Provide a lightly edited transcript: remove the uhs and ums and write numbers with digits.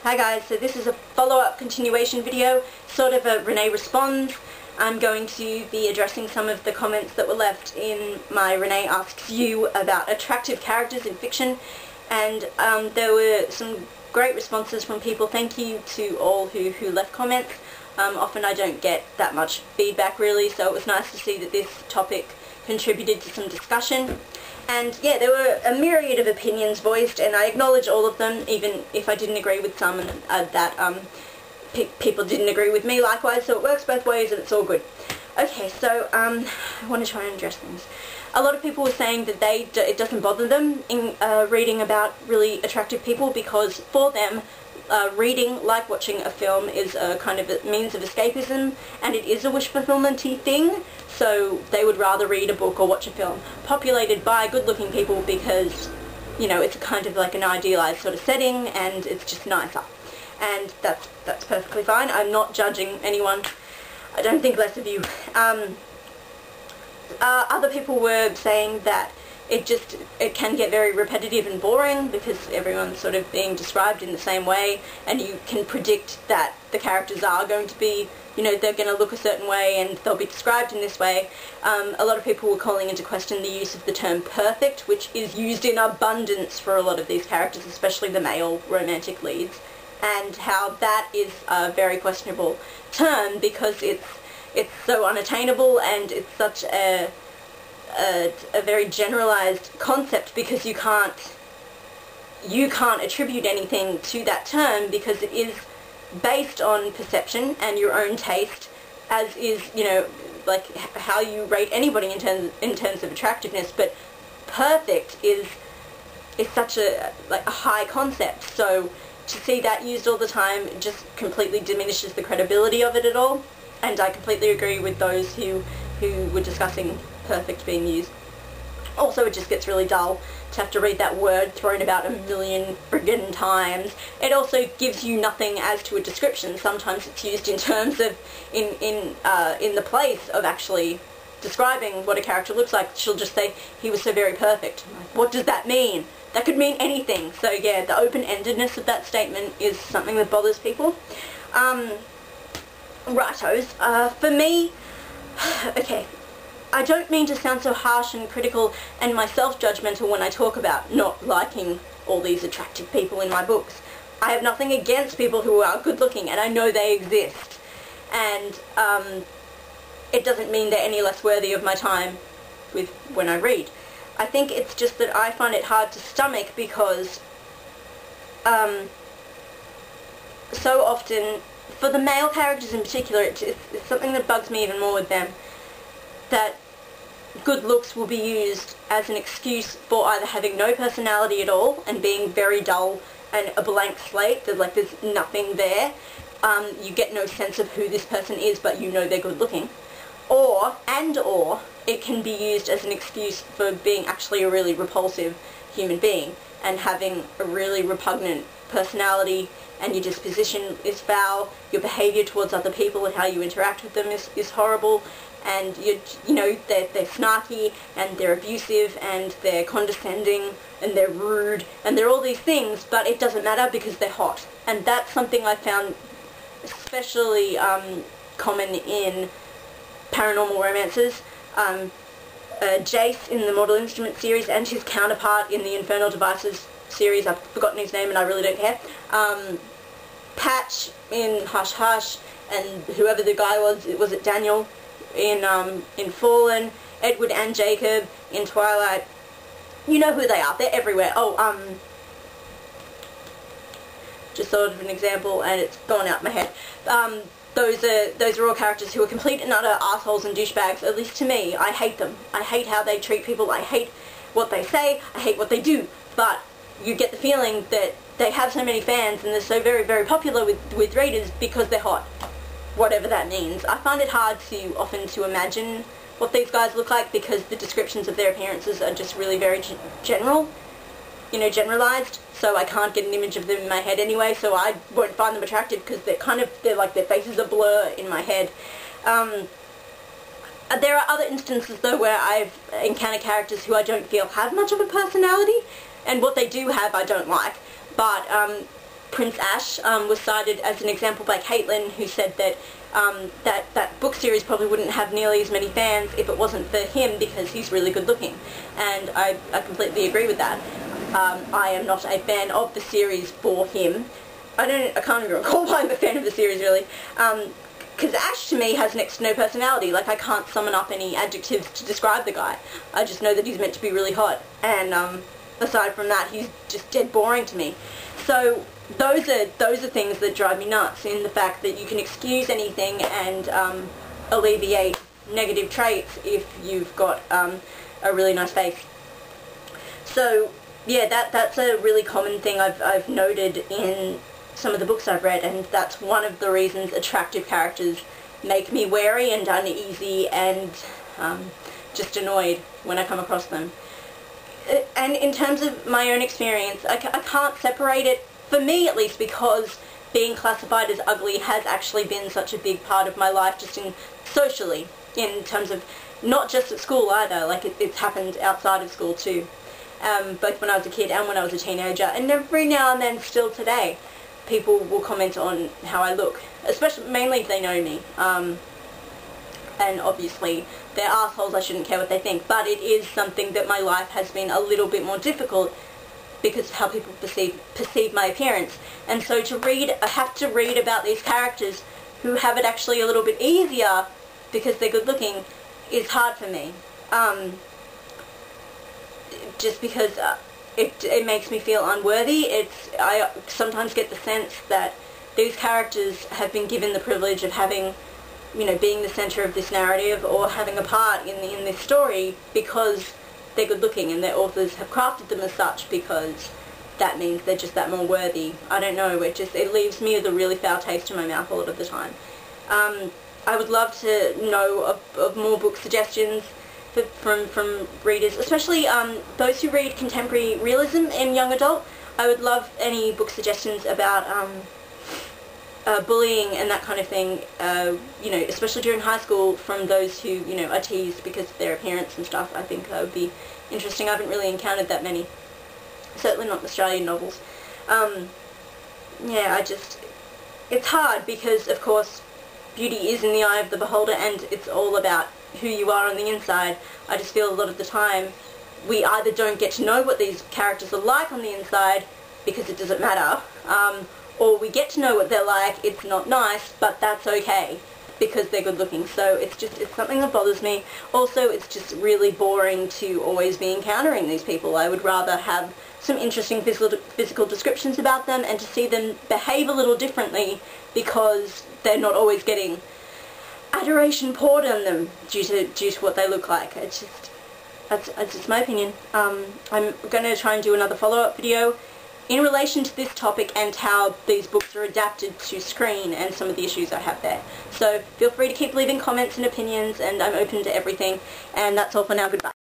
Hi guys, so this is a follow-up continuation video, sort of a Renee responds. I'm going to be addressing some of the comments that were left in my Renee Asks You about attractive characters in fiction, and there were some great responses from people. Thank you to all who left comments. Often I don't get that much feedback really, so it was nice to see that this topic contributed to some discussion. And yeah, there were a myriad of opinions voiced, and I acknowledge all of them, even if I didn't agree with some, and that people didn't agree with me likewise, so it works both ways and it's all good. Okay, so I want to try and address things. A lot of people were saying that it doesn't bother them in reading about really attractive people, because for them, reading, like watching a film, is a kind of a means of escapism, and it is a wish fulfillment-y thing. So they would rather read a book or watch a film populated by good-looking people because, you know, it's kind of like an idealized sort of setting and it's just nicer. And that's perfectly fine. I'm not judging anyone. I don't think less of you. Other people were saying that it can get very repetitive and boring because everyone's sort of being described in the same way, and you can predict that the characters are going to be, you know, they're going to look a certain way and they'll be described in this way. A lot of people were calling into question the use of the term perfect, which is used in abundance for a lot of these characters, especially the male romantic leads, and how that is a very questionable term because it's so unattainable and it's such a very generalized concept, because you can't attribute anything to that term because it is based on perception and your own taste, as is, you know, like how you rate anybody in terms of attractiveness. But perfect is such a high concept, so to see that used all the time just completely diminishes the credibility of it at all. And I completely agree with those who were discussing perfect being used. Also, it just gets really dull to have to read that word thrown about a million friggin' times. It also gives you nothing as to a description. Sometimes it's used in terms of in the place of actually describing what a character looks like. She'll just say, he was so very perfect. Like, what does that mean? That could mean anything. So yeah, the open-endedness of that statement is something that bothers people. Rightos. For me, okay, I don't mean to sound so harsh and critical and myself judgmental when I talk about not liking all these attractive people in my books. I have nothing against people who are good looking, and I know they exist. And it doesn't mean they're any less worthy of my time when I read. I think it's just that I find it hard to stomach because so often, for the male characters in particular, it's something that bugs me even more with them, that good looks will be used as an excuse for either having no personality at all and being very dull and a blank slate, that like there's nothing there. You get no sense of who this person is, but you know they're good looking. Or it can be used as an excuse for being actually a really repulsive human being and having a really repugnant personality, and your disposition is foul, your behaviour towards other people and how you interact with them is horrible, and you know they're snarky and they're abusive and they're condescending and they're rude and they're all these things, but it doesn't matter because they're hot. And that's something I found especially common in paranormal romances. Jace in the Mortal Instruments series and his counterpart in the Infernal Devices series, I've forgotten his name and I really don't care. Patch in Hush Hush, and whoever the guy was it Daniel in Fallen, Edward and Jacob in Twilight. You know who they are, they're everywhere. Just sort of an example and it's gone out my head. Those are all characters who are complete and utter assholes and douchebags, at least to me. I hate them. I hate how they treat people, I hate what they say, I hate what they do. But you get the feeling that they have so many fans and they're so very, very popular with readers because they're hot. Whatever that means. I find it hard often to imagine what these guys look like because the descriptions of their appearances are just really very general. You know, generalized, so I can't get an image of them in my head anyway, so I won't find them attractive because they're like their faces are blur in my head. There are other instances though where I've encountered characters who I don't feel have much of a personality, and what they do have I don't like, but Prince Ash was cited as an example by Caitlin, who said that that book series probably wouldn't have nearly as many fans if it wasn't for him, because he's really good looking, and I completely agree with that. I am not a fan of the series for him. I can't even recall why I'm a fan of the series, really. Because Ash, to me, has next to no personality. Like, I can't summon up any adjectives to describe the guy. I just know that he's meant to be really hot. And aside from that, he's just dead boring to me. So those are things that drive me nuts, in the fact that you can excuse anything and alleviate negative traits if you've got a really nice face. So yeah, that's a really common thing I've noted in some of the books I've read, and that's one of the reasons attractive characters make me wary and uneasy and just annoyed when I come across them. And in terms of my own experience, I can't separate it, for me at least, because being classified as ugly has actually been such a big part of my life, just socially, in terms of not just at school either. Like, it's happened outside of school too, both when I was a kid and when I was a teenager, and every now and then still today. People will comment on how I look, mainly if they know me, and obviously they're assholes, I shouldn't care what they think, but it is something that my life has been a little bit more difficult because of how people perceive my appearance. And so I have to read about these characters who have it actually a little bit easier because they're good looking is hard for me, just because it makes me feel unworthy. I sometimes get the sense that these characters have been given the privilege of having, being the centre of this narrative or having a part in this story because they're good looking, and their authors have crafted them as such because that means they're just that more worthy. I don't know, it leaves me with a really foul taste in my mouth a lot of the time. I would love to know of more book suggestions from readers, especially those who read contemporary realism in young adult. I would love any book suggestions about bullying and that kind of thing, especially during high school, from those who, are teased because of their appearance and stuff. I think that would be interesting. I haven't really encountered that many, certainly not Australian novels. Yeah, it's hard because, of course, beauty is in the eye of the beholder, and it's all about who you are on the inside. I just feel a lot of the time we either don't get to know what these characters are like on the inside because it doesn't matter, or we get to know what they're like, it's not nice, but that's okay because they're good looking. So it's something that bothers me. Also, it's just really boring to always be encountering these people. I would rather have some interesting physical descriptions about them and to see them behave a little differently because they're not always getting adoration poured on them due to what they look like. That's just my opinion. I'm going to try and do another follow-up video in relation to this topic and how these books are adapted to screen and some of the issues I have there. So feel free to keep leaving comments and opinions, and I'm open to everything. And that's all for now. Goodbye.